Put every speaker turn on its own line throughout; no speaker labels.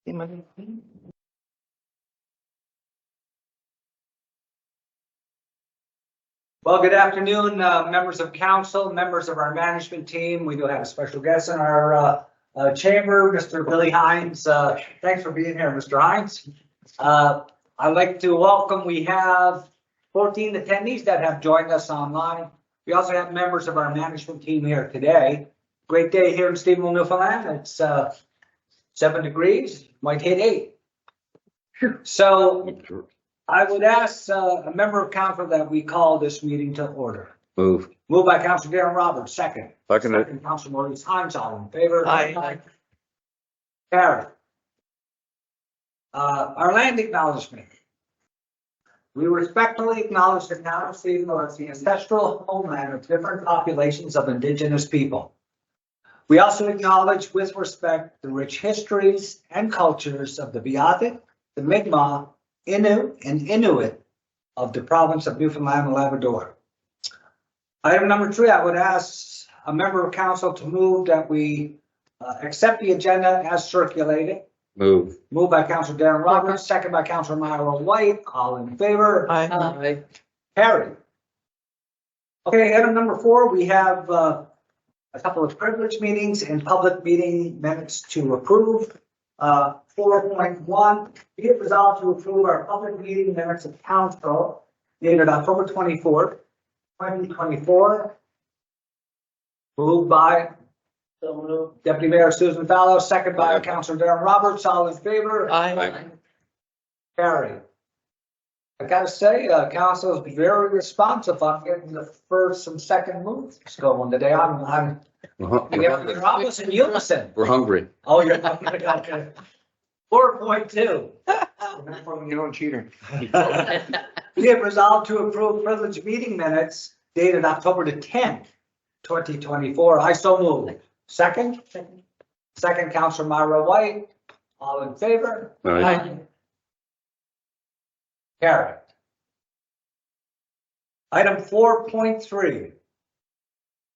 Well, good afternoon, members of council, members of our management team. We do have a special guest in our chamber, Mr. Billy Hines. Thanks for being here, Mr. Hines. I'd like to welcome, we have 14 attendees that have joined us online. We also have members of our management team here today. Great day here in Stephenville, Newfoundland. It's 7 degrees, might hit 8. So I would ask a member of council that we call this meeting to order.
Move.
Moved by Councilor Darren Roberts, second.
Second.
Councilor Maurice Hines, all in favor?
Aye.
Carried. Our land acknowledgement. We respectfully acknowledge the town of Stephenville as the ancestral homeland of different populations of indigenous people. We also acknowledge with respect the rich histories and cultures of the Beothuk, the Mi'kmaq, Innu, and Inuit of the province of Newfoundland and Labrador. Item number 3, I would ask a member of council to move that we accept the agenda as circulated.
Move.
Moved by Councilor Darren Roberts, second by Councilor Myra White. All in favor?
Aye.
Carried. Okay, item number 4, we have a couple of privilege meetings and public meeting minutes to approve. 4.1, be it resolved to approve our public meeting minutes of council dated October 24th, 2024. Moved by Deputy Mayor Susan Fallows, second by Councilor Darren Roberts. All in favor?
Aye.
Carried. I gotta say, council is very responsive on getting the first and second moves going today. I'm you're almost in unison.
We're hungry.
Oh, you're okay. 4.2.
You don't cheater.
We have resolved to approve privileged meeting minutes dated October the 10th, 2024. I so move. Second? Second, Councilor Myra White. All in favor?
Aye.
Carried. Item 4.3.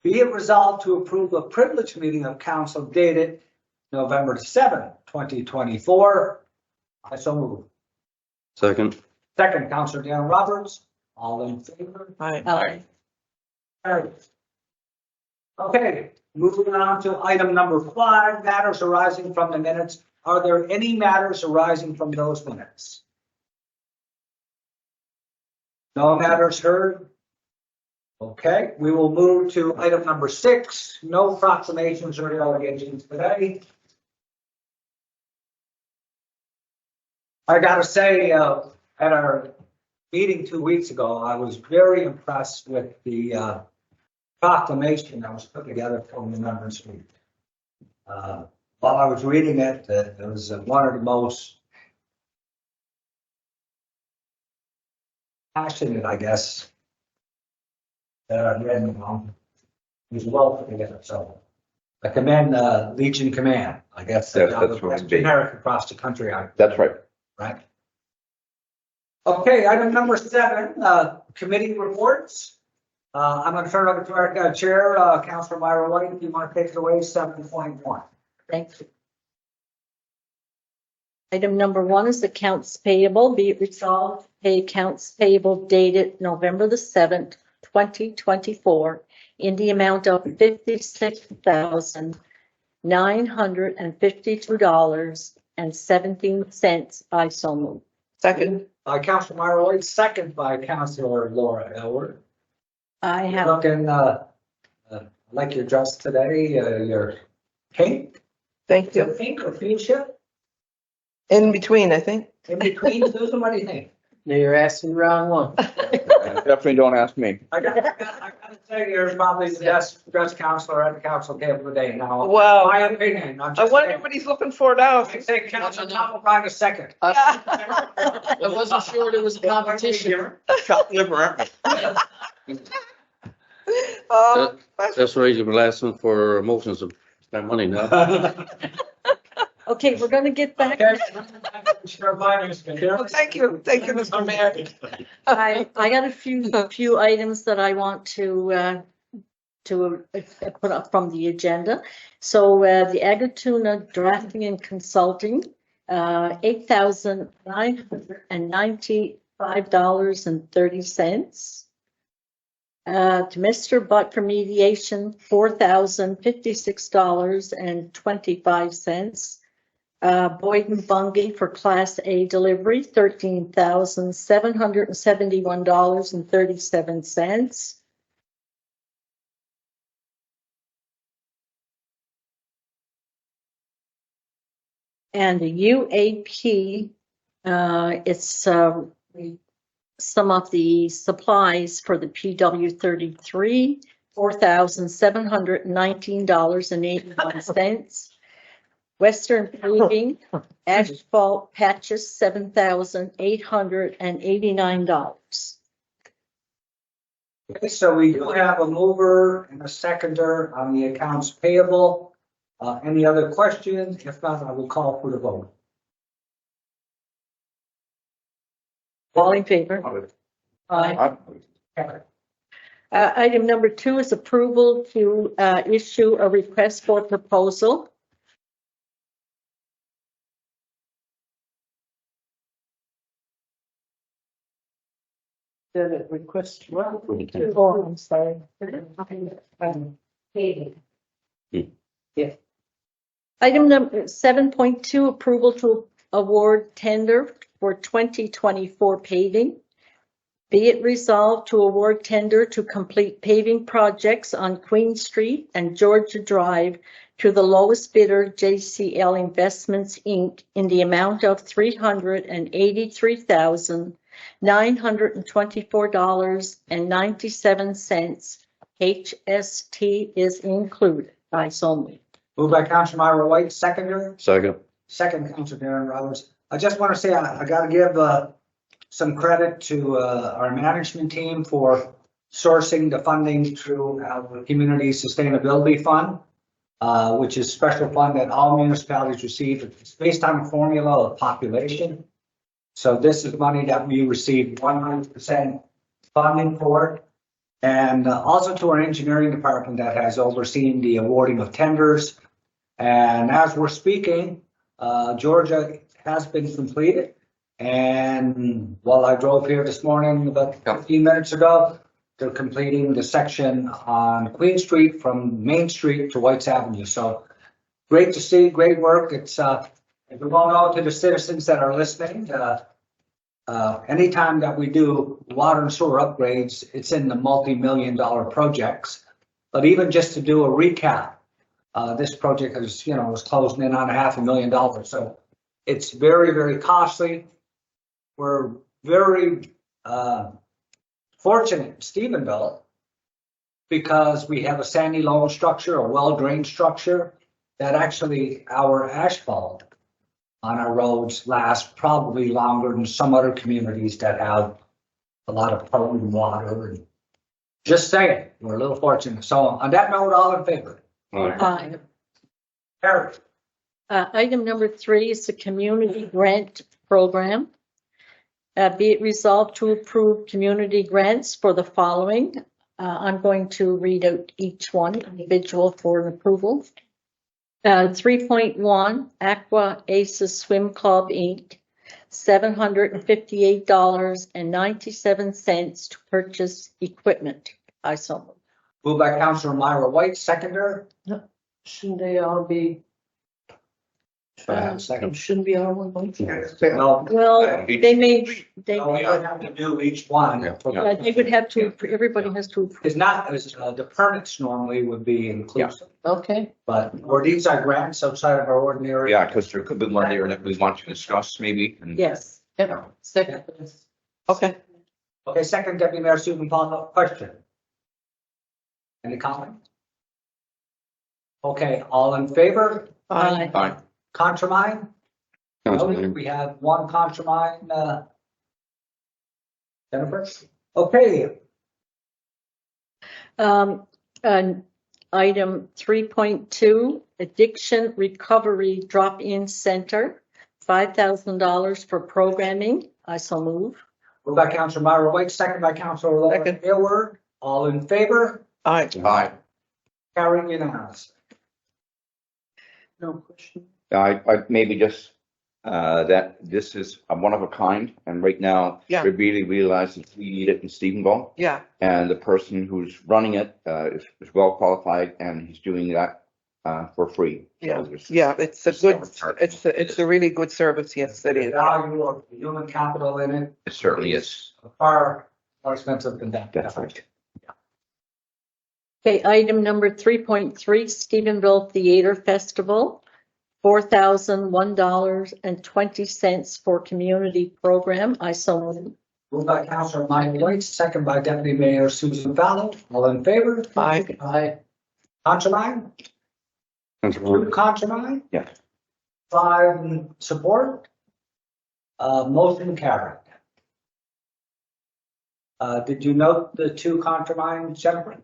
Be it resolved to approve a privileged meeting of council dated November 7th, 2024. I so move.
Second.
Second, Councilor Darren Roberts. All in favor?
Aye.
Carried. Okay, moving on to item number 5, matters arising from the minutes. Are there any matters arising from those minutes? No matters heard? Okay, we will move to item number 6, no proclamations or delegations today. I gotta say, at our meeting 2 weeks ago, I was very impressed with the proclamation that was put together from the members' meeting. While I was reading it, it was one of the most passionate, I guess, that I've read in a long. It was well put together, so I commend Legion Command. I guess
Yes, that's right.
generic across the country.
That's right.
Right. Okay, item number 7, committee reports. I'm going to turn it over to our chair, Councilor Myra White. If you want to take it away, 7.1.
Thank you. Item number 1 is accounts payable. Be it resolved, pay accounts payable dated November the 7th, 2024 in the amount of $56,952.17. I so move.
Second.
By Councilor Myra White, second by Councilor Laura Elward.
I have.
Looking like your dress today, your pink.
Thank you.
Pink or fuchsia?
In between, I think.
In between, Susan, what do you think?
No, you're asking the wrong one.
Definitely don't ask me.
I gotta say, you're probably the best dress counselor at the council table today. Now,
Wow.
my opinion.
I wonder what he's looking for now.
I say Councilor Tom O'Brien a second.
I wasn't sure there was a competition.
Chopped liver.
Oh,
That's why you've been asking for motions of spend money now.
Okay, we're going to get back.
Okay.
well, thank you, Mr. Mayor.
I got a few items that I want to put up from the agenda. So the Agatuna Drafting and Consulting $8,995.30. To Mr. Butt for mediation, $4,056.25. Boyd and Bungie for Class A delivery, $13,771.37. And the UAP, it's some of the supplies for the PW 33, $4,719.81. Western Paving, asphalt patches, $7,889.
Okay, so we do have a mover and a seconder on the accounts payable. Any other questions? If not, I will call for the vote.
All in favor? Aye. Item number 2 is approval to issue a request for proposal.
The request.
Oh, I'm sorry.
Yeah.
Item number 7.2, approval to award tender for 2024 paving. Be it resolved to award tender to complete paving projects on Queen Street and Georgia Drive to the lowest bidder, JCL Investments, Inc., in the amount of $383,924.97. HST is included. I so move.
Moved by Councilor Myra White, seconder.
Second.
Second, Councilor Darren Roberts. I just want to say I got to give some credit to our management team for sourcing the funding through our Community Sustainability Fund, which is a special fund that all municipalities receive. It's based on a formula of population. So this is money that we receive 100% funding for. And also to our engineering department that has overseen the awarding of tenders. And as we're speaking, Georgia has been completed. And while I drove here this morning, about 15 minutes ago, they're completing the section on Queen Street from Main Street to White's Avenue. So great to see, great work. It's, if we won't know to the citizens that are listening, anytime that we do water and sewer upgrades, it's in the multi-million-dollar projects. But even just to do a recap, this project is, was closing in on $500,000. So it's very, very costly. We're very fortunate in Stephenville because we have a sandy loam structure, a well-drained structure that actually our asphalt on our roads lasts probably longer than some other communities that have a lot of polluted water. And just saying, we're a little fortunate. So on that note, all in favor?
Aye.
Carried.
Item number 3 is the community grant program. Be it resolved to approve community grants for the following. I'm going to read out each one individual for approval. 3.1 Aqua Aces Swim Club, Inc., $758.97 to purchase equipment. I so move.
Moved by Councilor Myra White, seconder.
Shouldn't they all be?
Second.
Shouldn't be all one.
Well,
Well, they may, they
we don't have to do each one.
Yeah.
they would have to, everybody has to approve.
It's not, the permits normally would be inclusive,
Okay.
but where these are grants outside of our ordinary.
Yeah, because there could be one there that we want to discuss maybe. And
Yes.
Yeah. Second. Okay.
Okay, second, Deputy Mayor Stephen Paul, question. Any comment? Okay, all in favor?
Aye.
Fine.
Contramine?
Councilman.
We have one contramine, Jennifer? Okay,
And item 3.2, Addiction Recovery Drop-In Center, $5,000 for programming. I so move.
moved by Councilor Myra White, second by Councilor Laura
Second.
Aylward. All in favor?
Aye.
Aye.
Carrying unanimous.
No question.
I maybe just that this is a one of a kind, and right now,
Yeah.
we really realize that we need it in Stephenville.
Yeah,
And the person who's running it is well qualified, and he's doing that for free. So
yeah,
there's-
yeah, it's a good, it's a really good service, yes, it
The
is.
value of human capital in it.
It certainly is.
Far more expensive than that.
That's right.
Okay, item number 3.3, Stephenville Theater Festival, $4,001.20 for community program. I so moved.
Moved by Councilor Mike White, second by Deputy Mayor Susan Fallow. All in favor?
Aye.
Aye.
Contramine? Two contramine?
Yeah.
5 in support. Motion carried. Did you note the 2 contramine, Jennifer?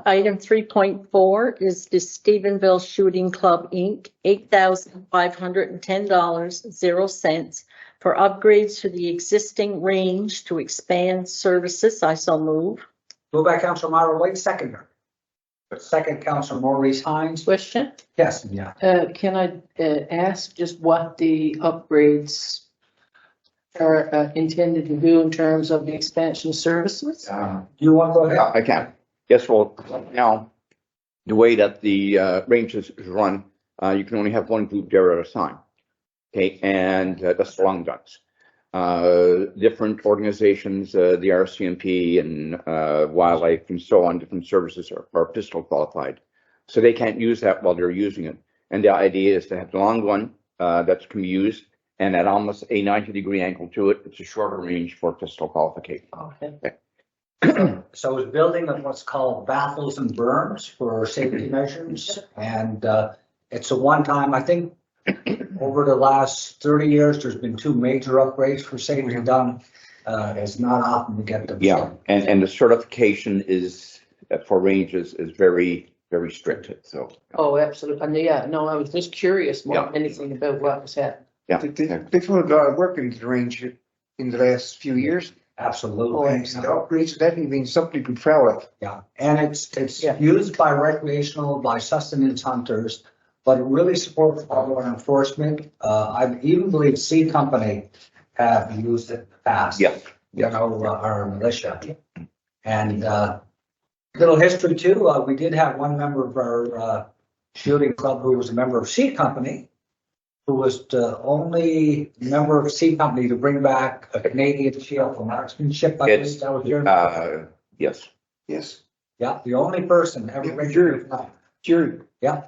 Item 3.4 is the Stephenville Shooting Club, Inc., $8,510.00 for upgrades to the existing range to expand services. I so move.
Moved by Councilor Myra White, seconder. Second, Councilor Maurice Hines.
Question,
Yes, yeah.
can I ask just what the upgrades are intended to do in terms of the expansion services?
You want to go ahead?
Yeah, I can. Yes, well, now, the way that the range is run, you can only have one group there at a time. Okay, and that's the long guns. Different organizations, the RCMP and wildlife and so on, different services are pistol qualified. So they can't use that while they're using it. And the idea is to have the long one that can be used, and at almost a 90-degree angle to it, it's a shorter range for pistol qualification.
Okay.
So it's building of what's called baffles and berms for safety measures. And it's a one-time, I think, over the last 30 years, there's been 2 major upgrades for safety done. It's not often to get them.
Yeah, and the certification is for ranges is very, very strict, so.
Oh, absolutely. And yeah, no, I was just curious more than anything about what was happening.
Yeah.
They've put a lot of work into the range in the last few years.
Absolutely.
And the upgrades have definitely been something to be proud of.
Yeah, and it's
Yeah.
used by recreational, by sustenance hunters, but it really supports our enforcement. I even believe C Company have used it in the past.
Yeah.
You know, our militia. And little history too, we did have one member of our shooting club who was a member of C Company, who was the only member of C Company to bring back a Canadian shield for marksmanship. I
It's,
think that was your,
yes.
Yes.
yeah, the only person ever.
Yeah,
bring
jury.
back.
Jury.
Yeah.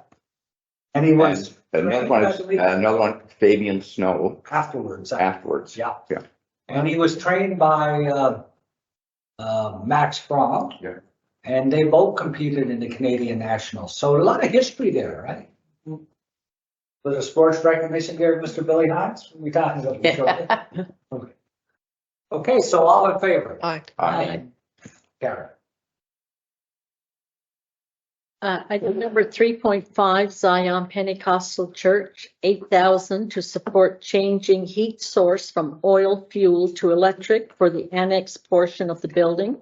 And he was
And another one, Fabian Snow
afterwards.
afterwards.
Yeah.
Yeah.
And he was trained by Max Fromm.
Yeah.
And they both competed in the Canadian Nationals. So a lot of history there, right? With a sports recognition here, Mr. Billy Hines, we talking about this shortly. Okay. Okay, so all in favor?
Aye.
Karen.
Item number 3.5, Zion Pentecostal Church, $8,000 to support changing heat source from oil fuel to electric for the annex portion of the building.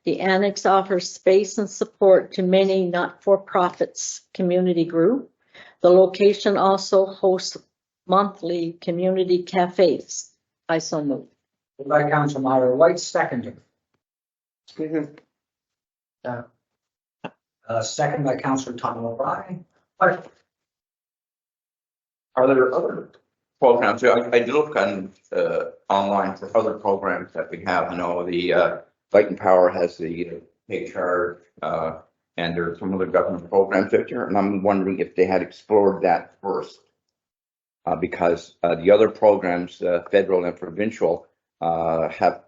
The annex offers space and support to many not-for-profits community group. The location also hosts monthly community cafes. I so move.
Moved by Council Myra White, seconded. Second by Councilor Tom O'Brien. Question?
Are there other programs? I did look on online for other programs that we have. I know the Light and Power has the pay charge, and there are some other government programs out there, and I'm wondering if they had explored that first. Because the other programs, federal and provincial, have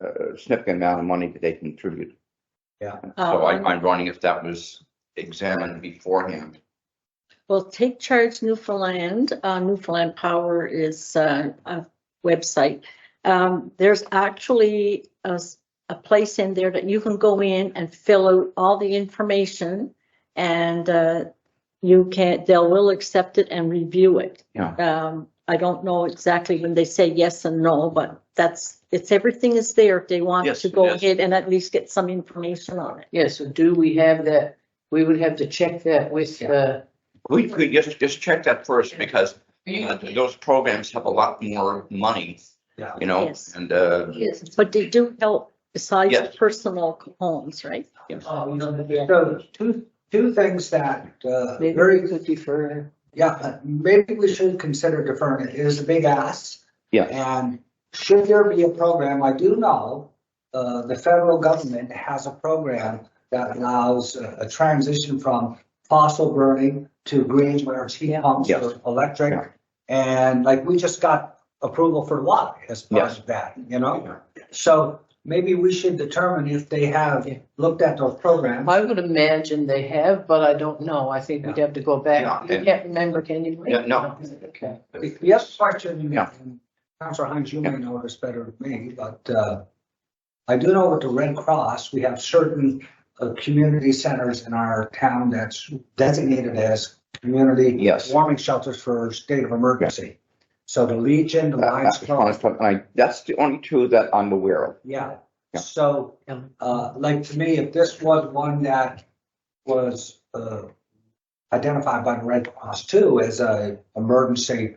a significant amount of money that they contribute.
Yeah.
So I'm wondering if that was examined beforehand.
Well, Take Charge Newfoundland, Newfoundland Power is a website. There's actually a place in there that you can go in and fill out all the information, and they will accept it and review it.
Yeah.
I don't know exactly when they say yes and no, but everything is there if they want
Yes,
to go
it is.
ahead and at least get some information on it.
Yeah, so do we have that? We would have to check that with,
We could just check that first, because Those programs have a lot more money,
Yeah.
you know,
Yes.
and,
But they do help besides
Yes.
personal homes, right?
So two things that,
Maybe
very,
we could defer.
yeah, maybe we should consider deferring it. It is a big ask.
yeah,
And should there be a program, I do know, the federal government has a program that allows a transition from fossil burning to green, where it's heat
Yeah.
pumps
Yes.
or
Yeah.
electric. And like, we just got approval for water as part
Yes.
of that, you know? So maybe we should determine if they have
Yeah.
looked at those programs.
I would imagine they have, but I don't know. I think we'd have to go back.
Yeah.
You can't remember, can you?
Yeah, no.
Okay.
The other question,
Yeah.
Councilor Hines, you may know this better than me, but I do know with the Red Cross, we have certain community centers in our town that's designated as community
Yes.
warming shelters for state of emergency. So the Legion, the Lions Club,
that's the only two that I'm aware of.
yeah.
Yeah.
So, like to me, if this was one that was identified by the Red Cross too as a emergency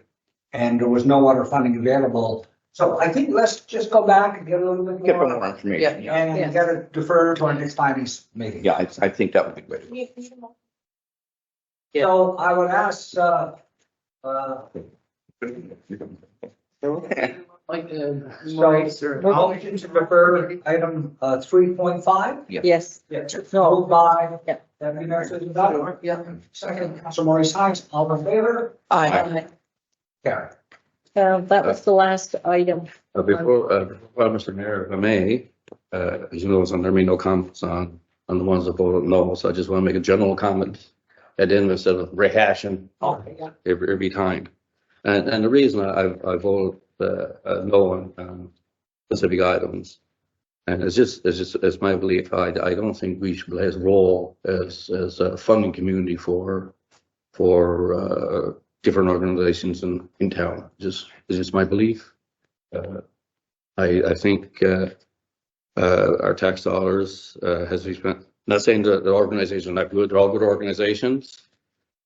and there was no other funding available. So I think let's just go back and get a little bit
Get
more
more information. Yeah,
and get it deferred to our next finance meeting.
yeah, I think that would be great.
So I would ask,
Like, Maurice or.
motion to refer item 3.5.
Yes.
No. Moved by
Yeah.
Deputy Mayor Susan Butler.
Yeah.
Second, Councilor Maurice Hines, all in favor?
Aye.
Carry.
That was the last item.
Well, Mr. Mayor, if I may, as you know, there may be no comments on the ones that voted no, so I just want to make a general comment at the end instead of rehashing
Okay, yeah.
every time. And the reason I voted no on specific items, and it's my belief, I don't think we should play his role as a funding community for different organizations in town. It's just my belief. I think our tax dollars has to be spent. Not saying that the organizations are not good; they're all good organizations,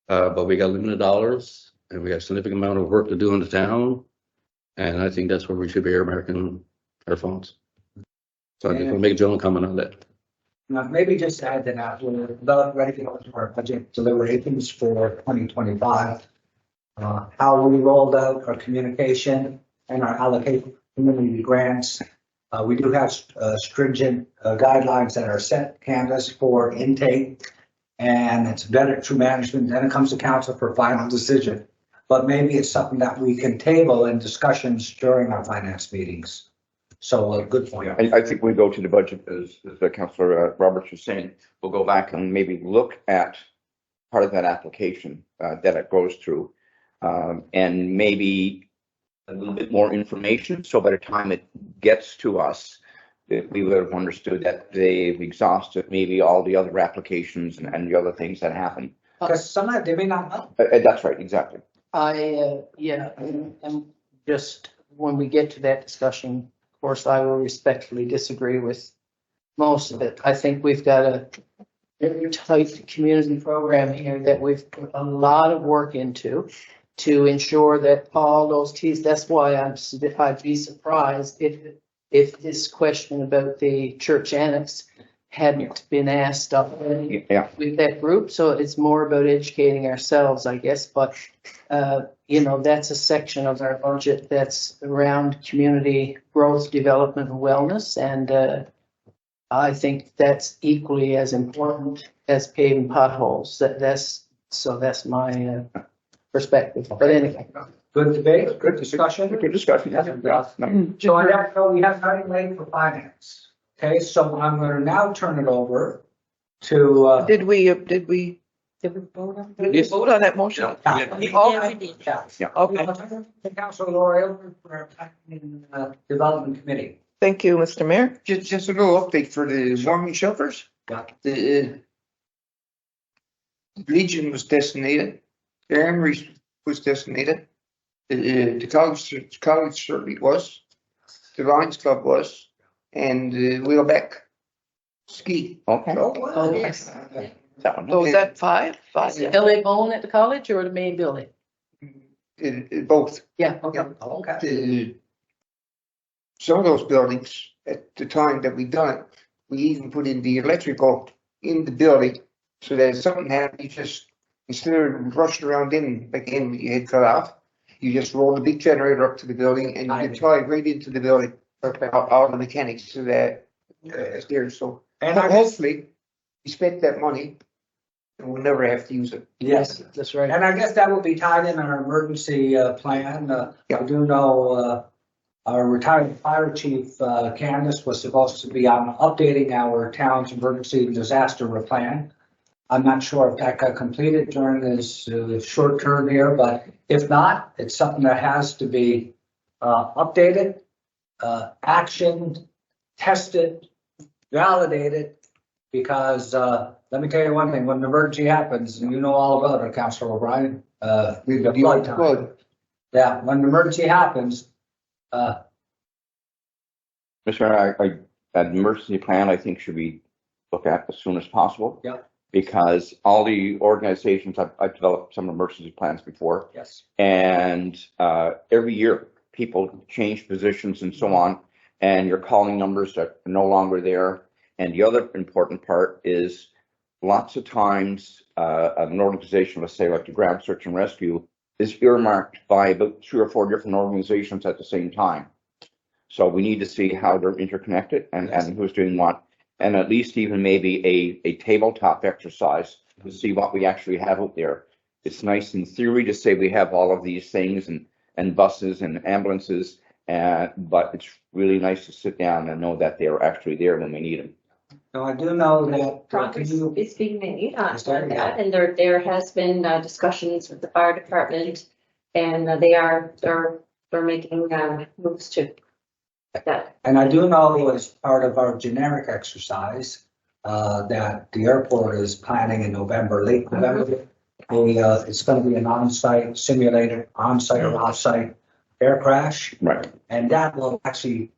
but we got limited dollars and we have a significant amount of work to do in the town, and I think that's where we should be earmarking our funds. So I just want to make a general comment on that.
Now, maybe just add to that, we're about ready to go to our budget deliberations for 2025. How we rolled out our communication and our allocation of community grants. We do have stringent guidelines that are set canvas for intake, and it's vetted through management, then it comes to council for final decision. But maybe it's something that we can table in discussions during our finance meetings. So a good point.
I think we go to the budget, as Councillor Roberts was saying, we'll go back and maybe look at part of that application that it goes through, and maybe a little bit more information. So by the time it gets to us, we would have understood that they've exhausted maybe all the other applications and the other things that happen.
Because sometimes they may not know.
That's right, exactly.
And just when we get to that discussion, of course, I will respectfully disagree with most of it. I think we've got a very tight community program here that we've put a lot of work into to ensure that all those T's, that's why I'd be surprised if this question about the church annex hadn't been asked already
Yeah.
with that group. So it's more about educating ourselves, I guess. But, that's a section of our budget that's around community growth, development, and wellness. And I think that's equally as important as paving potholes. That's my perspective. But anyway.
Good debate, good discussion.
Good discussion.
So I have, we have nothing late for finance. Okay, so I'm going to now turn it over to.
Did we
Did we vote on that?
Yes.
vote on that motion?
Yeah, we did.
Yeah.
Okay.
Councilor L'Oreal for in Development Committee.
Thank you, Mr. Mayor.
Just a little update for the warming shelters.
Yeah.
The Legion was designated, the Armory was designated, the college certainly was, the Lions Club was, and Wheelback Ski.
Okay.
Oh, yes.
That one.
So was that five?
Is it LA Bone at the college or the main building?
both.
Yeah, okay.
Okay.
Some of those buildings, at the time that we done it, we even put in the electrical in the building, so that if something happened, you just, instead of rushing around in, like in, you had cut off, you just roll the big generator up to the building and you can tie right into the building, all the mechanics to that, it's there, so.
And I guess,
Hopefully, we spent that money and we'll never have to use it.
yes,
That's right.
and I guess that will be tied in our emergency plan. I do know our retired fire chief, Candace, was supposed to be on updating our town's emergency disaster plan. I'm not sure if that got completed during this short term here, but if not, it's something that has to be updated, actioned, tested, validated, because let me tell you one thing, when an emergency happens, and you know all about it, Councilor O'Brien, the flood time.
Flood.
Yeah, when an emergency happens,
Mr. Mayor, an emergency plan, I think, should be looked at as soon as possible.
Yeah.
Because all the organizations, I've developed some emergency plans before,
yes,
and every year people change positions and so on, and your calling numbers are no longer there. And the other important part is lots of times an organization, let's say like the Ground Search and Rescue, is earmarked by about 3 or 4 different organizations at the same time. So we need to see how they're interconnected and who's doing what. And at least even maybe a tabletop exercise to see what we actually have out there. It's nice in theory to say we have all of these things and buses and ambulances, but it's really nice to sit down and know that they're actually there when we need them.
so I do know that.
Progress is being made on
Is there?
that, and there has been discussions with the fire department, and they're making moves to that.
And I do know as part of our generic exercise, that the airport is planning in November, late November. It's gonna be an on-site simulated, on-site or off-site air crash.
Right.
And that will actually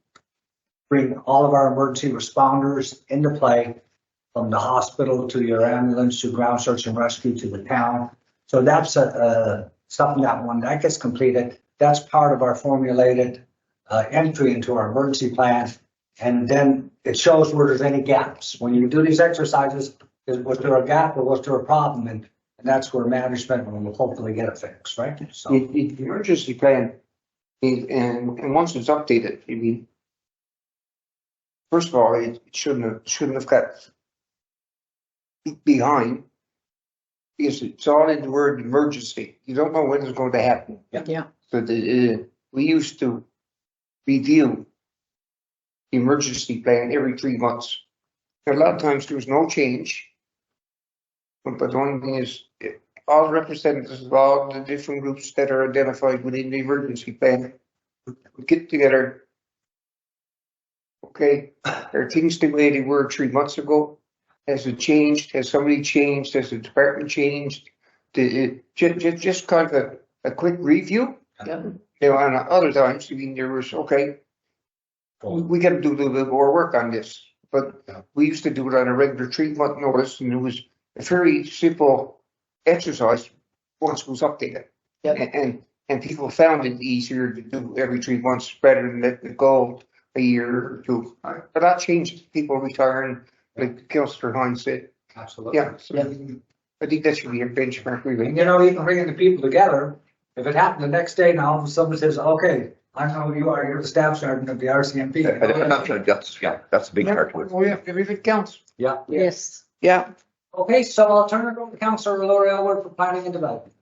bring all of our emergency responders into play, from the hospital to your ambulance to ground search and rescue to the town. So that's something that when that gets completed, that's part of our formulated entry into our emergency plan. And then it shows where there's any gaps. When you do these exercises, was there a gap or was there a problem? And that's where management will hopefully get it fixed, right? So,
The emergency plan, and once it's updated, I mean, first of all, it shouldn't have got behind, because it's all in the word emergency. You don't know when it's going to happen.
Yeah.
So we used to review the emergency plan every 3 months. A lot of times there was no change. But the only thing is, all representatives of all the different groups that are identified within the emergency plan would get together. Okay, are things the way they were 3 months ago? Has it changed? Has somebody changed? Has the department changed? Just kind of a quick review.
Yeah.
You know, and other times, I mean, there was, okay, we got to do a little bit more work on this. But we used to do it on a regular 3-month notice, and it was a very simple exercise once it was updated.
Yeah.
And people found it easier to do every 3 months rather than let it go a year or two. But that changed. People retiring, like Councillor Hines said.
absolutely.
Yeah, so I think that should be a benchmark, really.
And you know, even bringing the people together, if it happened the next day, now someone says, okay, I know who you are, you're the staff sergeant of the RCMP.
That's a big part to it.
Oh, yeah, everything counts.
Yeah.
Yes.
Yeah,
Okay, so I'll turn it over to Councillor Lori Elwood for planning and development.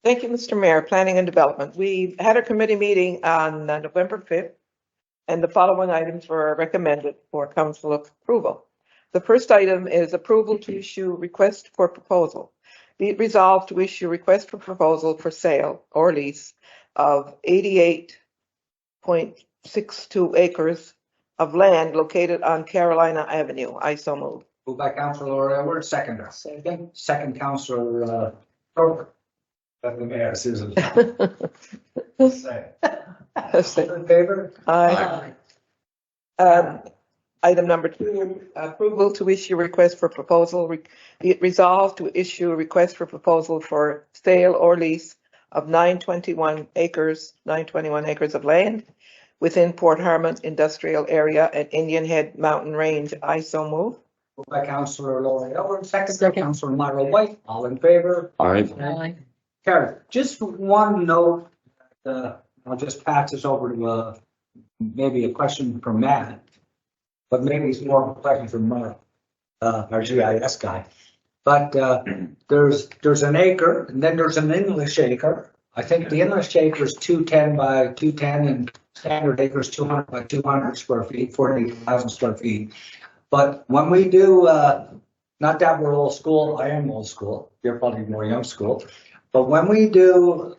thank you, Mr. Mayor. Planning and Development. We had a committee meeting on November 5th, and the following items were recommended for council approval. The first item is approval to issue request for proposal. Be it resolved to issue request for proposal for sale or lease of 88.62 acres of land located on Carolina Avenue. I so move.
Moved by Councillor Lori Elwood, seconder. Second, Councillor Kroger. Let the mayor, Susan. Say. In favor?
Aye. Item number 2, approval to issue request for proposal. Be it resolved to issue a request for proposal for sale or lease of 921 acres of land within Port Harmon Industrial Area and Indian Head Mountain Range. I so move.
Moved by Councillor Laurie Elbert, second by
Second.
Councillor Myra White. All in favor?
Aye.
Carried. Just one note, I'll just pass this over to, maybe a question from Matt, but maybe it's more of a question from Mark, our GIS guy. But, there's an acre and then there's an English acre. I think the English acre is 210 by 210 and standard acre is 200 by 200 square feet, 48,000 square feet. But when we do, not that we're old school, I am old school, you're probably more young school. But when we do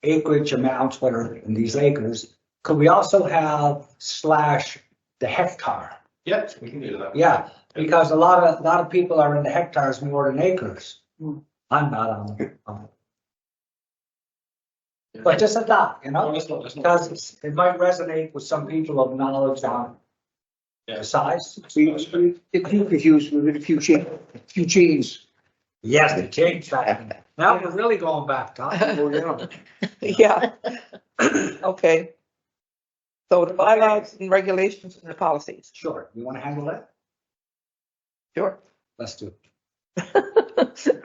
acreage amounts, what are in these acres, could we also have slash the hectare?
Yes, we can do that.
Yeah, because a lot of people are in the hectares more than acres. I'm not on it. But just a thought, you know, because it might resonate with some people of knowledge on the size.
Get too confused with a few chains.
Yes, they changed that. Now we're really going back, Tom.
Yeah. Okay. So the bylaws and regulations and the policies.
Sure, you want to handle that?
Sure.
Let's do it.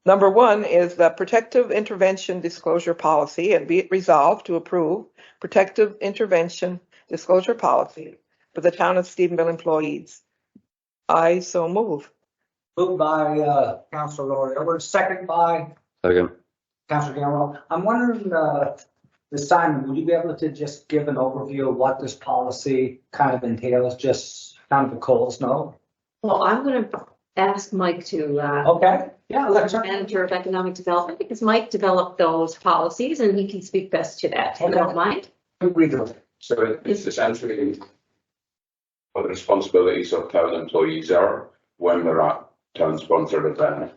Number one is the protective intervention disclosure policy, and be it resolved to approve protective intervention disclosure policy for the town of Stephenville employees. I so move.
Moved by Councilor Laurie Elbert, second by
Second.
Councilor Gamble. I'm wondering, Simon, would you be able to just give an overview of what this policy kind of entails, just kind of the Coles, no?
Well, I'm going to ask Mike to,
Okay, yeah, let's.
Manager of Economic Development, because Mike developed those policies and he can speak best to that. If you don't mind.
So it's essentially what the responsibilities of town employees are when they're at town sponsored event.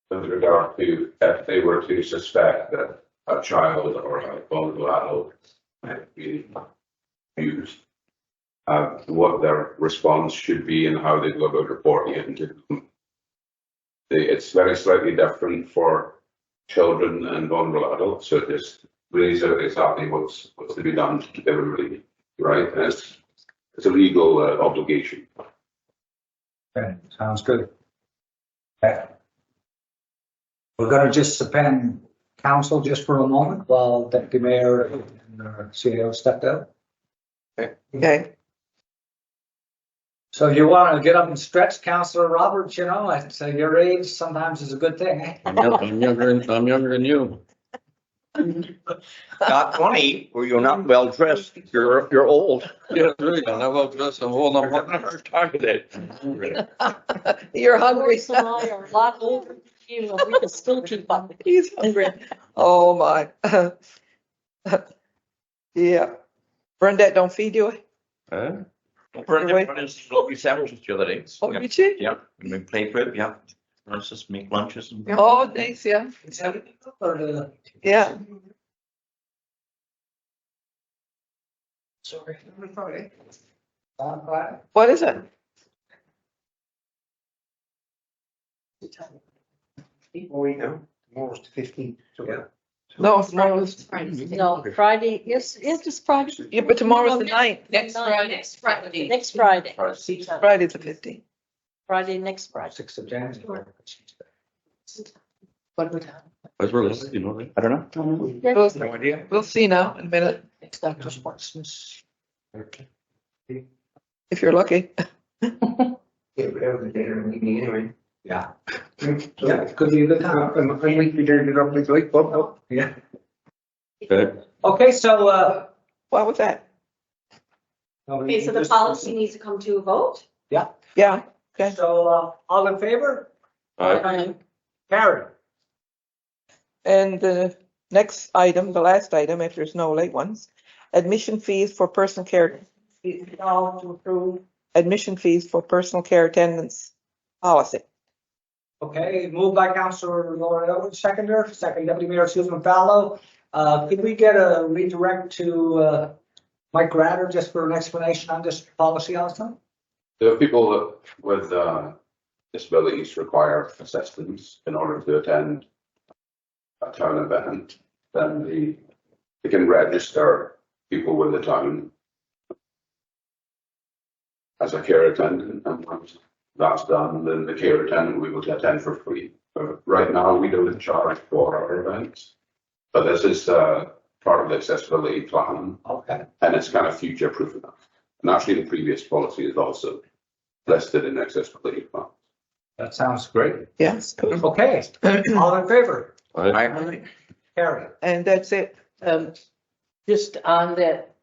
With regard to if they were to suspect that a child or a vulnerable adult might be used, what their response should be and how they go about reporting it. It's very slightly different for children and vulnerable adults, so it just lays out exactly what's to be done to keep everybody right. And it's a legal obligation.
Okay, sounds good. Okay. We're gonna just suspend council just for a moment while Deputy Mayor and CEO stepped out.
Okay.
So if you want to get up and stretch, Councilor Roberts, you know, at your age sometimes is a good thing. Eh?
I'm younger than you.
Not 20, or you're not well dressed, you're old.
Yeah, really, I'm not well dressed, I'm holding up a hard time today.
You're hungry.
Maurice and I are a lot older than you, and we can still keep up.
He's hungry. Oh, my. Yeah. Bernadette don't feed you?
Brenda brought in some lovely sandwiches the other day.
Oh, did she?
Yeah, we make plate bread, yeah. Francis make lunches and.
Oh, nice, yeah. Yeah.
Sorry.
What is it?
We know, tomorrow's the 15th. So
Yeah.
No, tomorrow's,
No, Friday, yes, just Friday.
yeah, but tomorrow's the 9th.
Next Friday. Next Friday. Next Friday.
Friday's the 15th.
Friday, next Friday.
6th of January.
What would happen?
That's really, you know,
I don't know.
We'll,
no idea.
we'll see now in a minute,
It's Dr. Sportsman's.
if you're lucky.
Yeah, whatever the dinner meeting anyway.
Yeah. Yeah, it could be a good time.
And we did it up like light bulb up.
Yeah.
Okay.
Okay, so,
What was that?
Okay, so the policy needs to come to a vote.
Yeah, okay.
So, all in favor?
Aye.
Carried.
And the next item, the last item, if there's no late ones, admission fees for personal care. Resolved to approve admission fees for personal care attendance policy.
Okay, moved by Councilor Laurie Elwood, second Deputy Mayor Susan Fallow. Could we get a redirect to Mike Ratter just for an explanation on this policy also?
The people that with disabilities require assistance in order to attend a town event, then they can register people with the town as a care attendant, and once that's done, then the care attendant will be able to attend for free. Right now, we don't charge for our events, but this is part of the accessibility plan,
Okay.
and it's kind of future-proof enough. And actually, the previous policy is also listed in the accessibility plan.
That sounds great.
Yes, cool.
Okay, all in favor?
I,
Carry.
And that's it.
Just on that,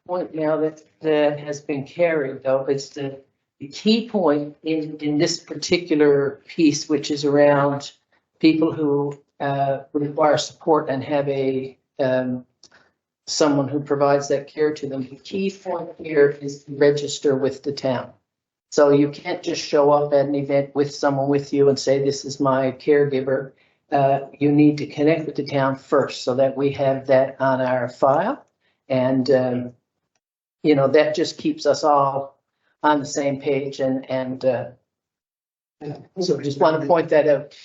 point now that has been carried though, it's the key point in this particular piece, which is around people who, require support and have someone who provides that care to them. The key point here is to register with the town. So you can't just show up at an event with someone with you and say, this is my caregiver. You need to connect with the town first so that we have that on our file. And, that just keeps us all on the same page and so just want to point that out.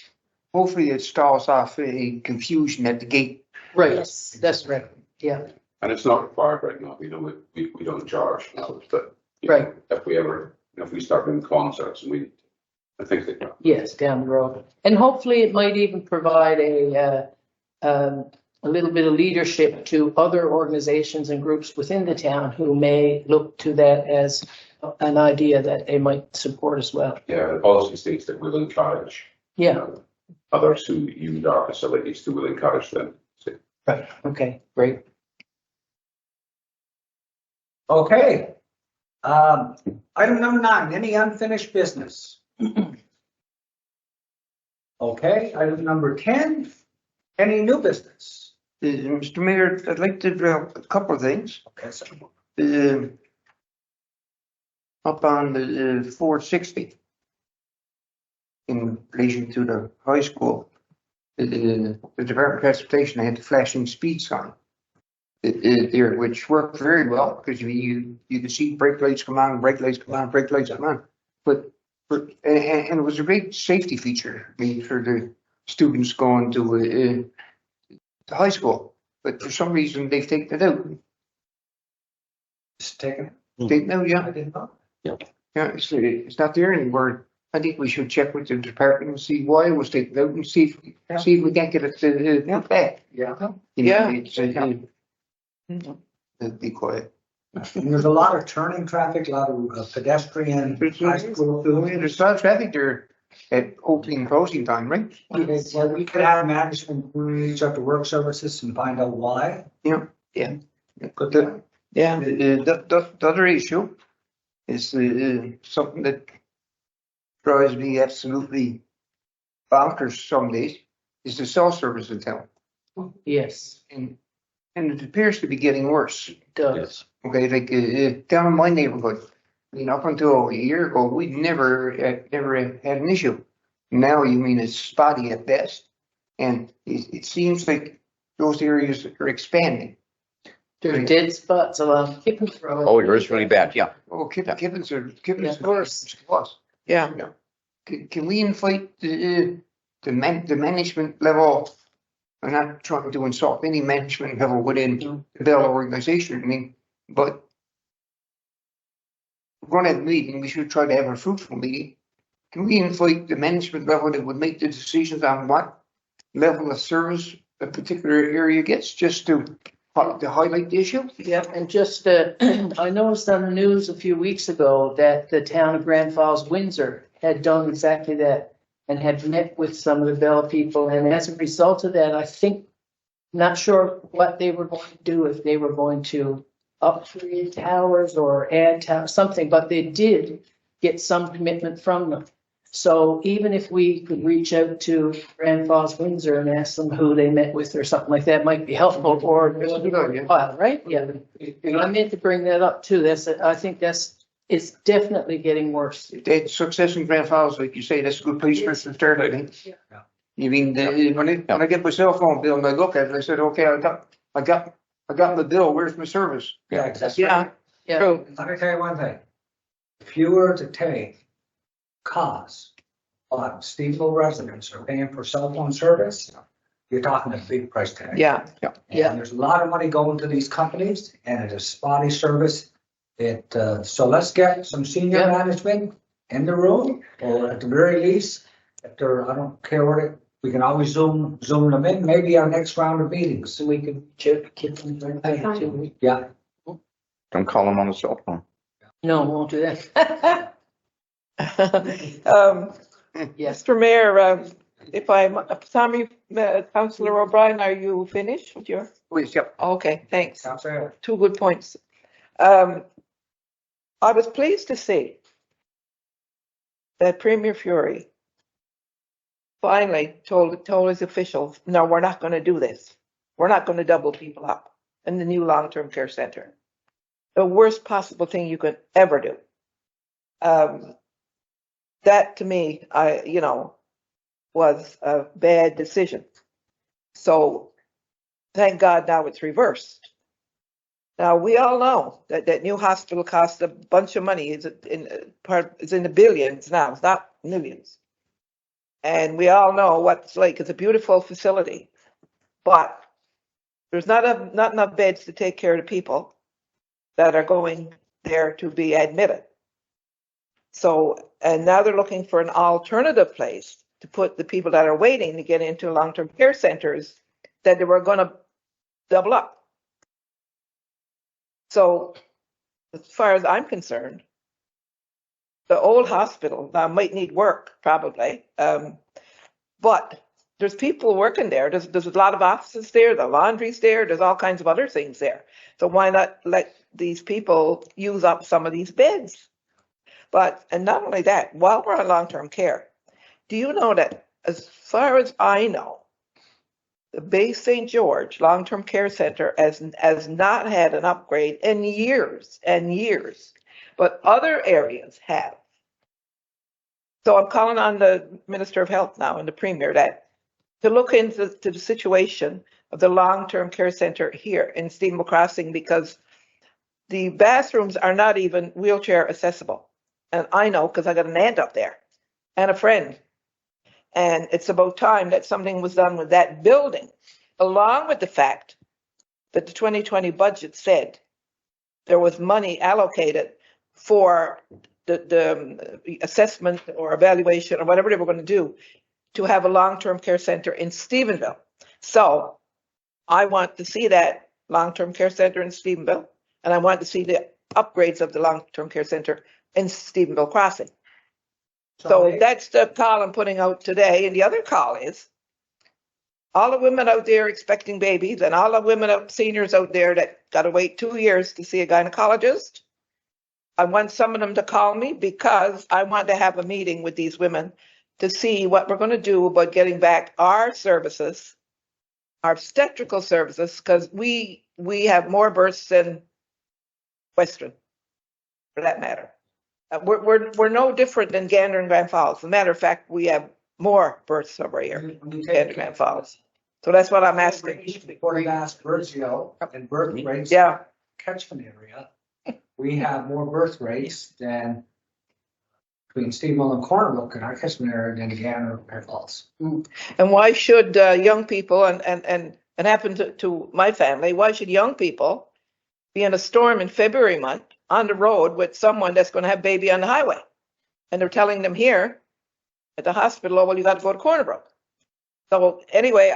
Hopefully it stalls off a confusion at the gate.
Right, that's right. Yeah,
And it's not required right now. We don't charge now, but you know,
Right.
if we start doing concerts, I think they can.
yes, down the road. And hopefully it might even provide a little bit of leadership to other organizations and groups within the town who may look to that as an idea that they might support as well.
Yeah, the policy states that we'll encourage.
Yeah,
Others who use our facilities to will encourage them. So,
right. Okay, great.
Okay. Item number 9, any unfinished business? Okay, item number 10, any new business?
Mr. Mayor, I'd like to bring up a couple of things.
Okay, so
Up on the 460 in relation to the high school, the Department of Transportation had the flashing speed sign there, which worked very well because you could see brake lights come on, brake lights come on, brake lights come on. And it was a great safety feature, I mean, for the students going to high school. But for some reason, they've taken it out.
it's taken.
Taken out, yeah.
I didn't know.
Yeah, it's not there anymore. I think we should check with the department and see why it was taken out and see if we can't get it to back.
Yeah.
Yeah.
Be quiet.
And there's a lot of turning traffic, a lot of pedestrian. high school students.
There's a lot of traffic there at opening and closing time, right?
Okay, well, we could have management reach out to work services and find out why.
Yeah.
Yeah.
But the
Yeah.
the other issue is something that drives me absolutely bonkers some days is the cell service in town.
Yes,
And it appears to be getting worse.
it does.
Yes.
Okay, like down in my neighborhood, I mean, up until a year ago, we never had an issue. Now, you mean it's spotty at best, and it seems like those areas are expanding.
There's dead spots along Kippens Road.
oh, it was really bad, yeah.
Oh, Kippens
Yeah.
worse.
Yeah.
Can we invite the management level? I'm not trying to insult any management level within the Bell organization. I mean, but we're going to have a meeting. We should try to have a fruitful meeting. Can we invite the management level that would make the decisions on what level of service a particular area gets, just to highlight the issue?
Yeah, and just, I noticed on the news a few weeks ago that the town of Grand Falls, Windsor had done exactly that and had met with some of the Bell people. And as a result of that, I think, not sure what they were going to do, if they were going to upgrade towers or add towers, something, but they did get some commitment from them. So even if we could reach out to Grand Falls, Windsor and ask them who they met with or something like that might be helpful, or, right? Yeah. And I meant to bring that up too. I think it's definitely getting worse.
They had success in Grand Falls, like you say, that's a good place for us to start, I think.
Yeah.
You mean, when I get my cell phone bill and I look at it, I said, okay, I got my bill, where's my service?
Yeah, exactly.
Yeah.
Yeah.
True.
Let me tell you one thing. If you were to take costs on Steveville residents are paying for cell phone service, you're talking a big price tag.
Yeah,
And there's a lot of money going to these companies and it is spotty service. So let's get some senior management in the room, or at the very least, if they're, I don't care what it, we can always zoom them in, maybe our next round of meetings.
So we could check, keep them right too.
Yeah.
Don't call them on the cell phone.
No, we won't do that. Yes.
Mr. Mayor, if I'm, Tommy, Councillor O'Brien, are you finished with your?
Please, yep.
Okay, thanks.
Counselor.
2 good points. I was pleased to see that Premier Fury finally told his officials, no, we're not going to do this. We're not going to double people up in the new long-term care center. The worst possible thing you could ever do. That to me, was a bad decision. So thank God now it's reversed. Now we all know that new hospital costs a bunch of money. It's in the billions now, it's not millions. And we all know what it's like. It's a beautiful facility, but there's not enough beds to take care of the people that are going there to be admitted. So, and now they're looking for an alternative place to put the people that are waiting to get into long-term care centers that they were going to double up. So, as far as I'm concerned, the old hospital now might need work, probably, but there's people working there. There's a lot of offices there, the laundry's there, there's all kinds of other things there. So why not let these people use up some of these beds? And not only that, while we're on long-term care, do you know that as far as I know, the Bay St. George Long-Term Care Center has not had an upgrade in years and years, but other areas have. So I'm calling on the Minister of Health now and the Premier to look into the situation of the Long-Term Care Center here in Stephenville Crossing, because the bathrooms are not even wheelchair accessible. And I know because I got an aunt up there and a friend. And it's about time that something was done with that building, along with the fact that the 2020 budget said there was money allocated for the assessment or evaluation or whatever they were going to do to have a long-term care center in Stephenville. So I want to see that long-term care center in Stephenville, and I want to see the upgrades of the long-term care center in Stephenville Crossing. So that's the call I'm putting out today. And the other call is all the women out there expecting babies and all the women, seniors out there that got to wait 2 years to see a gynecologist. I want some of them to call me because I want to have a meeting with these women to see what we're going to do about getting back our services, our obstetrical services, because we have more births than Western, for that matter. We're no different than Gander and Grand Falls. As a matter of fact, we have more births over here than Gander and Grand Falls. So that's what I'm asking.
Before asked Birdsville and birth rates.
Yeah.
Catchment area, we have more birth rates than between Steveville and Cornerville in our catchment area than Gander and Grand Falls.
And why should young people and happen to my family? Why should young people be in a storm in February month on the road with someone that's going to have baby on the highway? And they're telling them here at the hospital, oh, well, you got to go to Cornerbrook. So anyway,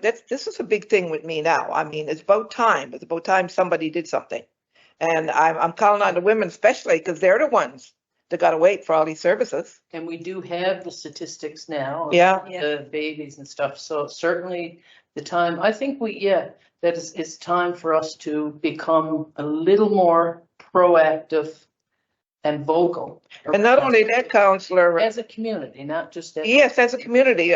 this is a big thing with me now. I mean, it's about time. It's about time somebody did something. And I'm calling on the women especially because they're the ones that got to wait for all these services.
And we do have the statistics now.
Yeah.
The babies and stuff. So certainly the time, I think that it's time for us to become a little more proactive and vocal.
And not only that, Councillor.
As a community, not just as.
Yes, as a community,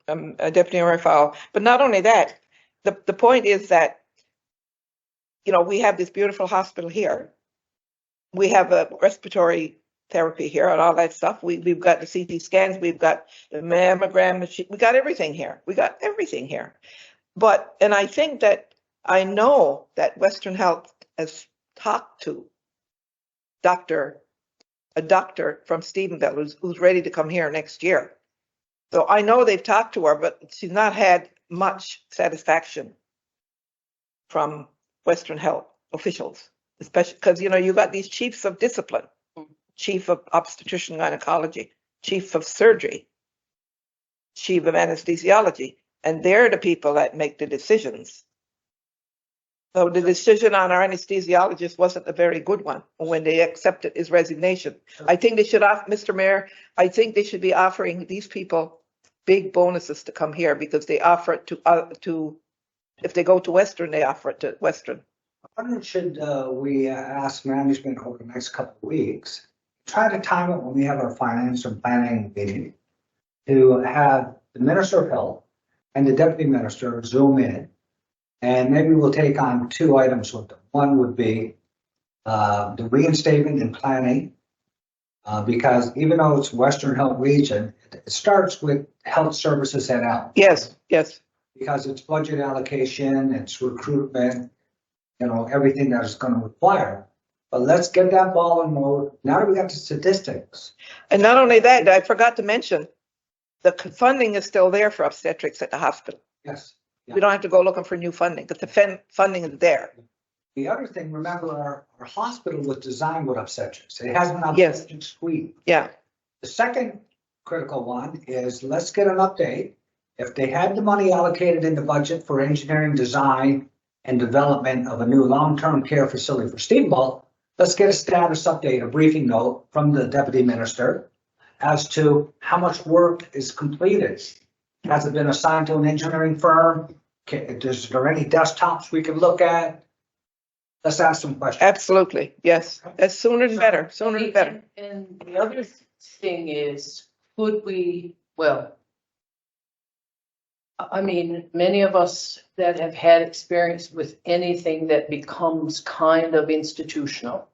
Deputy Mayor Fowle. But not only that, the point is that, we have this beautiful hospital here. We have a respiratory therapy here and all that stuff. We've got the CT scans. We've got the mammogram machine. We got everything here. And I know that Western Health has talked to a doctor from Stephenville who's ready to come here next year So I know they've talked to her, but she's not had much satisfaction from Western Health officials, especially because, you got these chiefs of discipline, chief of obstetrician gynecology, chief of surgery, chief of anesthesiology, and they're the people that make the decisions. So the decision on our anesthesiologist wasn't a very good one when they accepted his resignation. I think they should, Mr. Mayor, I think they should be offering these people big bonuses to come here because they offer it to if they go to Western, they offer it to Western.
I wonder, should we ask management over the next couple of weeks, try to time it when we have our finance and planning meeting, to have the Minister of Health and the Deputy Minister Zoom in, and maybe we'll take on 2 items with them. One would be the reinstatement and planning, because even though it's Western Health Region, it starts with health services and health.
Yes, yes.
Because it's budget allocation, it's recruitment, everything that it's going to require. But let's get that ball in mode. Now that we got the statistics.
And not only that, I forgot to mention, the funding is still there for obstetrics at the hospital.
Yes.
We don't have to go looking for new funding because the funding is there.
The other thing, remember, our hospital was designed with obstetrics. It has an
Yes.
obstetric suite.
Yeah.
The second critical one is let's get an update. If they had the money allocated in the budget for engineering, design, and development of a new long-term care facility for Stephenville, let's get a status update, a briefing note from the deputy minister as to how much work is completed. Has it been assigned to an engineering firm? Is there any desktops we can look at? Let's ask some questions.
Absolutely. Yes. As sooner the better. Sooner the better.
And the other thing is, could we, well, I mean, many of us that have had experience with anything that becomes kind of institutional,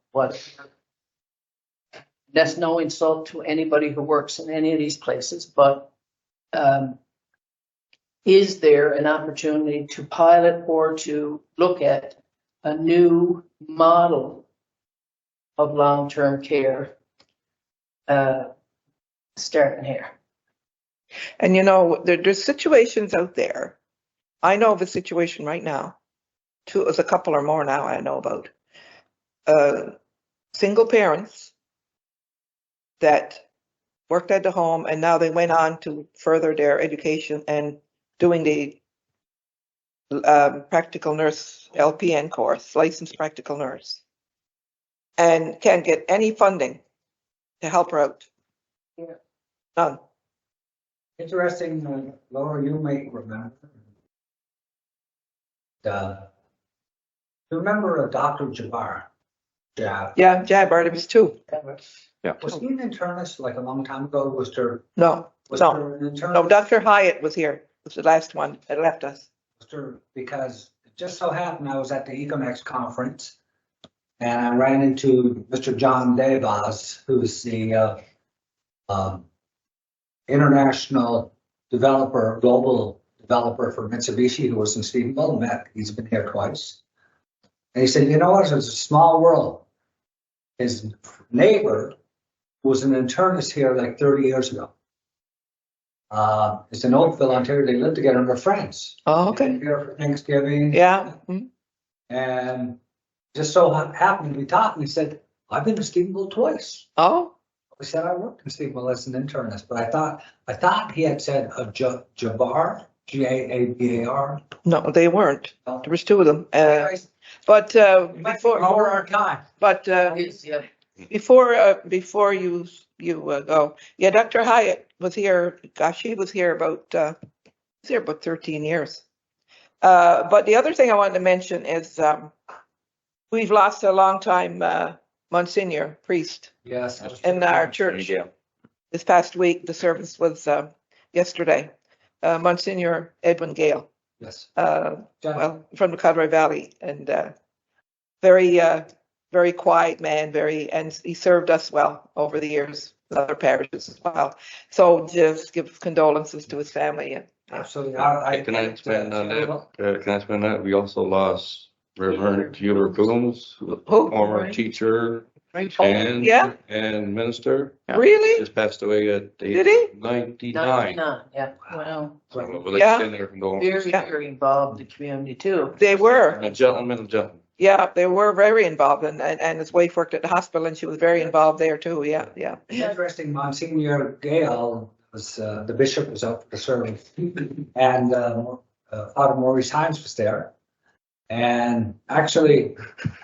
that's no insult to anybody who works in any of these places, but is there an opportunity to pilot or to look at a new model of long-term care starting here?
And there's situations out there. I know of a situation right now. There's a couple or more now I know about. Single parents that worked at the home and now they went on to further their education and doing the practical nurse LPN course, licensed practical nurse, and can't get any funding to help her out.
Yeah.
None.
Interesting, Laura, you may remember. Remember Dr. Jabbar?
Yeah, Jab Artemis too.
Yeah.
Was he an internist like a long time ago? Was there
No,
there an internist?
no. Dr. Hyatt was here. Was the last one that left us.
Because it just so happened I was at the Econex conference and I ran into Mr. John Devas, who's the international developer, global developer for Mitsubishi, who was in Stephenville. He's been here twice. And he said, it's a small world. His neighbor was an internist here like 30 years ago. It's in Oakville, Ontario. They lived together and they're friends.
Oh, okay.
Here for Thanksgiving.
Yeah. Mhm.
And just so happened we talked and he said, I've been to Stephenville twice.
Oh,
I said, I worked in Stephenville as an internist, but I thought he had said a Jabbar, G-A-A-B-A-R.
no, they weren't.
No.
There was 2 of them.
Anyways,
But
before our time.
But
Yeah.
before you go, yeah, Dr. Hyatt was here. Gosh, he was here about 13 years. But the other thing I wanted to mention is we've lost a long time Monsignor priest
Yes.
in our church. This past week, the service was yesterday. Monsignor Edwin Gale.
Yes.
Well, from the Colorado Valley, and very quiet man, and he served us well over the years, in other parishes as well. So just give condolences to his family. And
Absolutely.
Can I expand on that? We also lost Reverend Bueller Coombs,
Who?
former teacher, And,
yeah?
and Minister
Really?
just passed away at
Did he?
99.
Yeah, well,
So we'll
Yeah.
extend their condolences.
very, very involved in the community too.
They were.
A gentleman.
Yeah, they were very involved, and his wife worked at the hospital, and she was very involved there too. Yeah, yeah.
It's interesting, Monsignor Gale was, the bishop was out for the service, and Father Maurice Hines was there. And actually,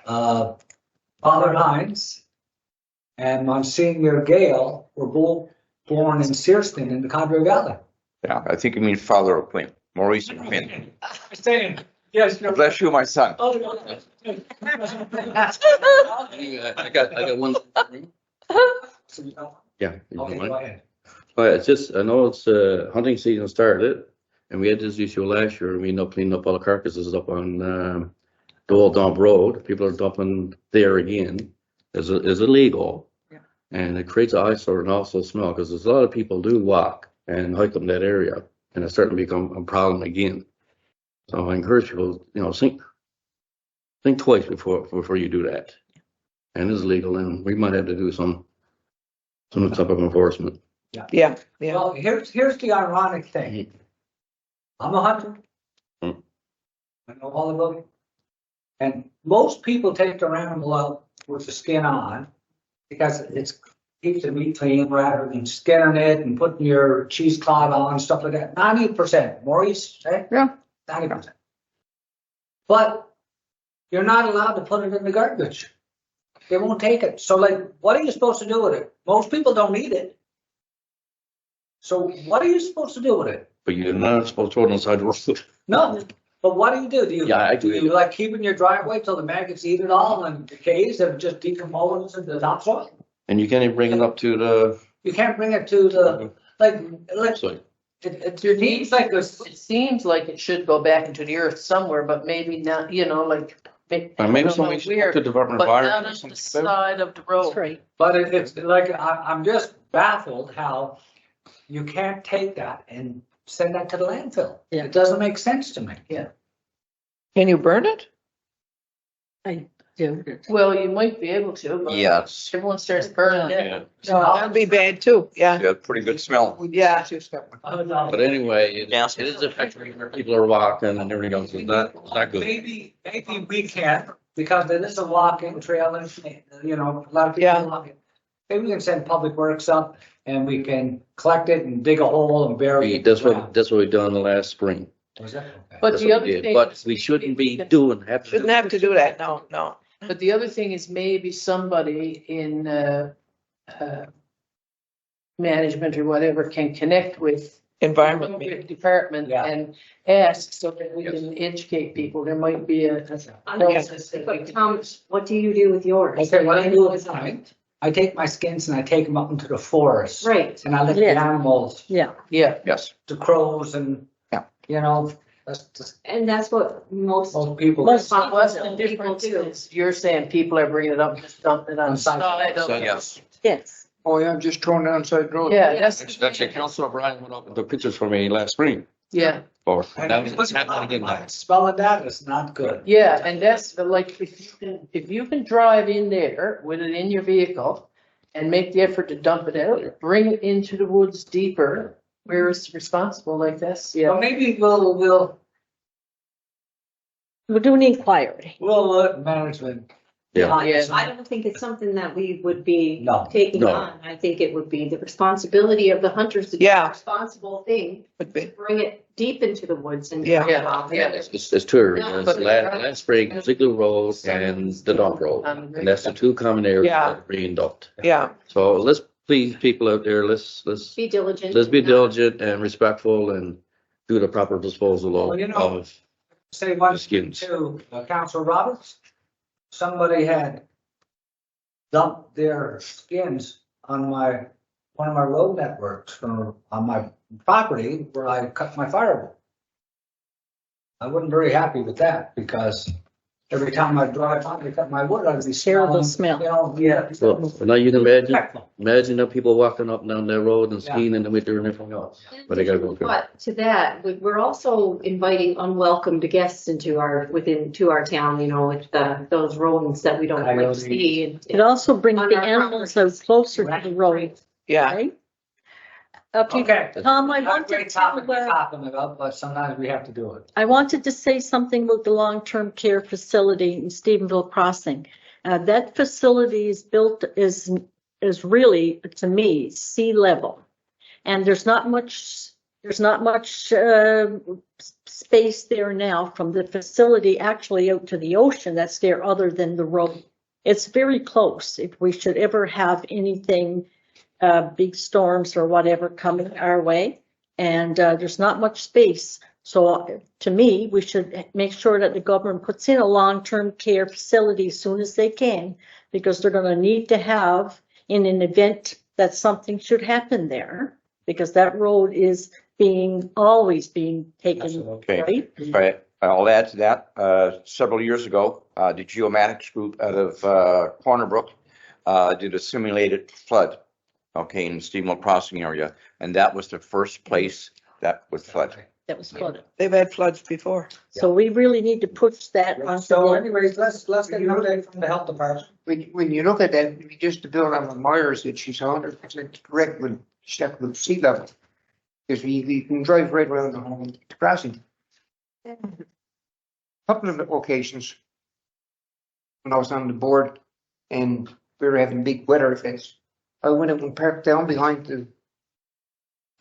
Father Hines and Monsignor Gale were both born in Searston in the Cadre Valley.
Yeah, I think you mean Father O'Quinn, Maurice O'Quinn.
Saying, yes.
God bless you, my son.
Oh, no.
I got one. Yeah. you
Okay,
don't
go
mind?
ahead.
Well, it's just, I know it's, hunting season started, and we had this issue last year, we ended up cleaning up all the carcasses up on, the old dump road. People are dumping there again, is illegal.
Yeah.
And it creates an eyesore and also smell, because there's a lot of people do walk and hike in that area, and it's starting to become a problem again. So I encourage people, think twice before you do that. And it's legal, and we might have to do some type of enforcement.
Yeah, yeah.
Well, here's the ironic thing. I'm a hunter.
Mm.
I know all about it. And most people take their animal out with the skin on because it's keeps the meat clean rather than skinning it and putting your cheesecloth on, stuff like that. 90%. Maurice, eh?
Yeah.
90%. But you're not allowed to put it in the garbage. They won't take it. So, like, what are you supposed to do with it? Most people don't eat it. So what are you supposed to do with it?
But you're not supposed to throw it inside the road.
No. But what do? Do you,
Yeah, I do.
you like keep in your driveway till the maggots eat it all and decays and just decomposes into the topsoil?
And you can't even bring it up to the,
You can't bring it to the, like,
so,
it seems like this.
It seems like it should go back into the earth somewhere, but maybe not, like.
maybe
I don't know
somebody should
where,
go to Department of
But not
Environment.
on
or
the
something.
side of the
That's
road.
right.
But it's like, I'm just baffled how you can't take that and send that to the landfill.
Yeah.
It doesn't make sense to me.
Can you burn it?
I do.
Well, you might be able to, but
Yes.
everyone starts burning it.
Yeah,
That'd be bad too. Yeah,
Yeah, pretty good smell.
yeah.
but anyway, it is affecting where people are walking and everything else. It's not good.
Maybe we can, because there is a walking trail and, a lot of
Yeah.
people walking. Maybe we can send Public Works up and we can collect it and dig a hole and bury it.
That's what we done the last spring.
Was that? Okay.
But
That's
the
what
other
we did.
thing.
But
is
we shouldn't be
can-
Shouldn't have to do that. No, no.
But the other thing is maybe somebody in, management or whatever can connect with
Environment.
the department
Yeah.
and ask so that we
Yes.
can educate people. There might be a process that we
But
can
Tom, what do you do with yours?
Okay, what I do is I take my skins and I take them up into the forest.
Right.
And I let the
Yeah.
animals,
Yeah.
Yeah,
Yes.
the crows and,
Yeah.
that's just
And that's what most
most people.
Most-
what's the
people
difference
do.
is you're saying people are bringing it up, just dumping it on the side of.
Yes.
Yes.
Oh, yeah, just throwing it outside the road.
Yeah, that's.
Actually, Councilor O'Brien went up and took pictures for me last spring.
Yeah,
Or
And
that was happening again now.
Smelling that is not good.
yeah, and that's the, like, if you can drive in there with it in your vehicle and make the effort to dump it out, bring it into the woods deeper, where it's responsible like this,
So
yeah.
maybe we'll
We're doing inquiry.
let management.
Yeah.
Yeah.
I don't think it's something that we would be
No.
taking
No.
on. I think it would be the responsibility of the hunters to do
Yeah.
the responsible thing,
Would be.
bring it deep into the woods and.
Yeah.
dump it off
Yeah.
there.
It's two areas.
No,
It's last spring, Ziegler Road and the dump road. And that's the two common areas
Yeah.
that are being dumped.
Yeah,
So let's please people out there, let's
Be diligent.
be diligent and respectful and do the proper disposal
Well, you know,
of
Say one
the skins.
to Councilor Roberts. Somebody had dumped their skins on one of my road networks on my property where I cut my firewood. I wasn't very happy with that because every time I drive on to cut my wood, I'd be
Terrible
smelling,
smell.
you know, yeah.
Well, now you can imagine the people walking up and down that road and skiing in the winter and everything else. But they gotta go through.
But to that, we're also inviting unwelcomed guests to our town, you know, with those rodents that we don't like to see.
It also brings the animals out closer to the road,
Yeah.
right?
Okay.
Tom, I
Not a
wanted
great
to,
topic we're talking about, but sometimes we have to do it.
I wanted to say something about the long-term care facility in Stephenville Crossing. That facility is built, is really, to me, sea level. And there's not much space there now from the facility actually out to the ocean that's there other than the road. It's very close. If we should ever have anything, big storms or whatever coming our way, and there's not much space. So to me, we should make sure that the government puts in a long-term care facility as soon as they can, because they're going to need to have in an event that something should happen there, because that road is always being taken,
Okay.
right?
Right. I'll add to that. Several years ago, the geomatics group out of Cornerbrook did a simulated flood, okay, in the Stephenville Crossing area, and that was the first place that was flooded.
That was flooded.
They've had floods before.
So we really need to push that on.
So anyways, let's get an update from the health department.
When you look at that, just to build on the Myers, that she's 100% correct with step with sea level. Because you can drive right around the crossing. Couple of occasions when I was on the board and we were having big weather events, I went up and parked down behind the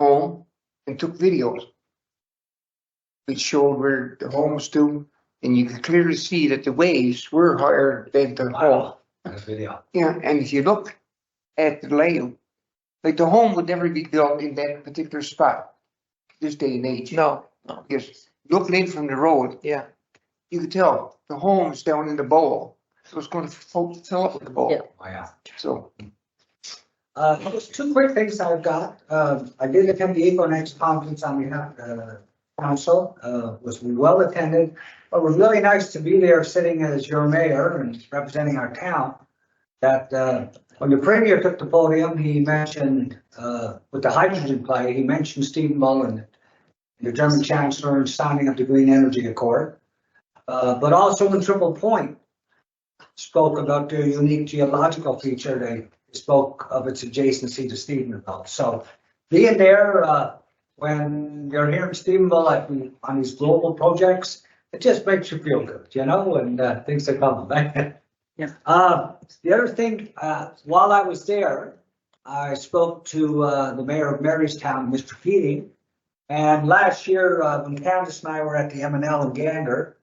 home and took videos. Which showed where the home stood, and you could clearly see that the waves were higher than the home.
Nice video.
Yeah, and if you look at the layout, like the home would never be built in that particular spot this day and age.
No.
Because looking in from the road,
Yeah.
you could tell the home is down in the bowl. So it's going to fill up with the bowl.
Yeah.
Oh, yeah.
So
Just two quick things I've got. I did attend the Econex conference on behalf of the council, was well attended. But it was really nice to be there sitting as your mayor and representing our town. That when the premier took the podium, he mentioned with the hydrogen play, he mentioned Stephenville and the German chancellor and signing of the Green Energy Accord. But also in Triple Point spoke about their unique geological feature. They spoke of its adjacency to Stephenville. So being there when you're here in Stephenville on these global projects, it just makes you feel good, you know, and things are coming back.
Yeah.
The other thing, while I was there, I spoke to the mayor of Marystown, Mr. Keating, and last year when Candace and I were at the M&L in Gander,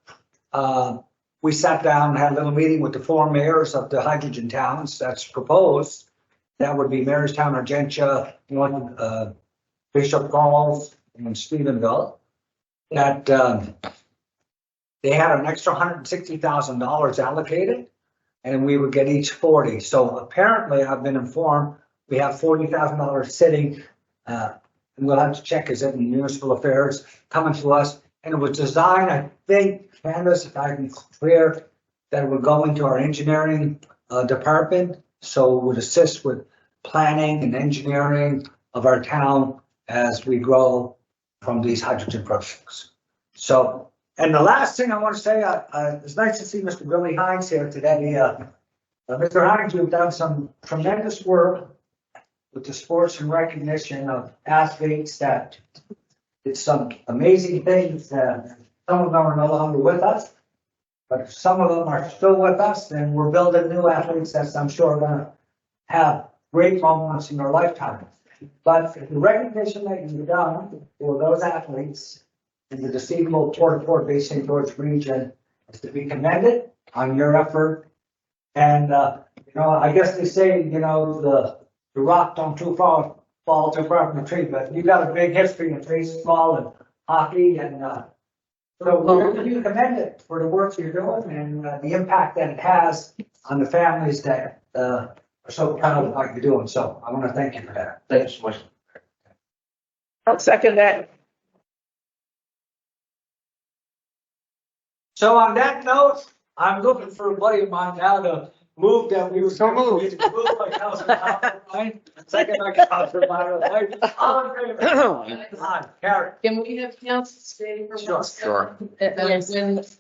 we sat down and had a little meeting with the four mayors of the hydrogen towns that's proposed. That would be Marystown, Argentia, North, Bishop Falls, and Stephenville. That they had an extra $160,000 allocated, and we would get each 40. So apparently, I've been informed we have $40,000 sitting, and we'll have to check is it in municipal affairs coming to us. And it was designed, I think, Candace, if I can clear, that it would go into our engineering department, so it would assist with planning and engineering of our town as we grow from these hydrogen projects. So, and the last thing I want to say, it's nice to see Mr. Billy Hines here today. Mr. Hines, you've done some tremendous work with the sports and recognition of athletes that did some amazing things. Some of them are no longer with us, but some of them are still with us, and we're building new athletes that I'm sure are going to have great moments in their lifetime. But the recognition that you've done for those athletes in the Stephenville Port Bay St. George region is to be commended on your effort. And, I guess they say, the rock don't fall too far from the tree, but you've got a big history in baseball and hockey. And so you commend it for the work you're doing and the impact that it has on the families that are so proud of what you're doing. So I want to thank you for that.
Thanks so much.
I'll second that.
So on that note, I'm looking for a buddy of mine now to move that we were.
So moved.
Moved by Councilor Howard, second by Councilor Myra White. All in favor? Aye, carry.
Can we have council stay for
Sure.
one second?
Sure.
Yes.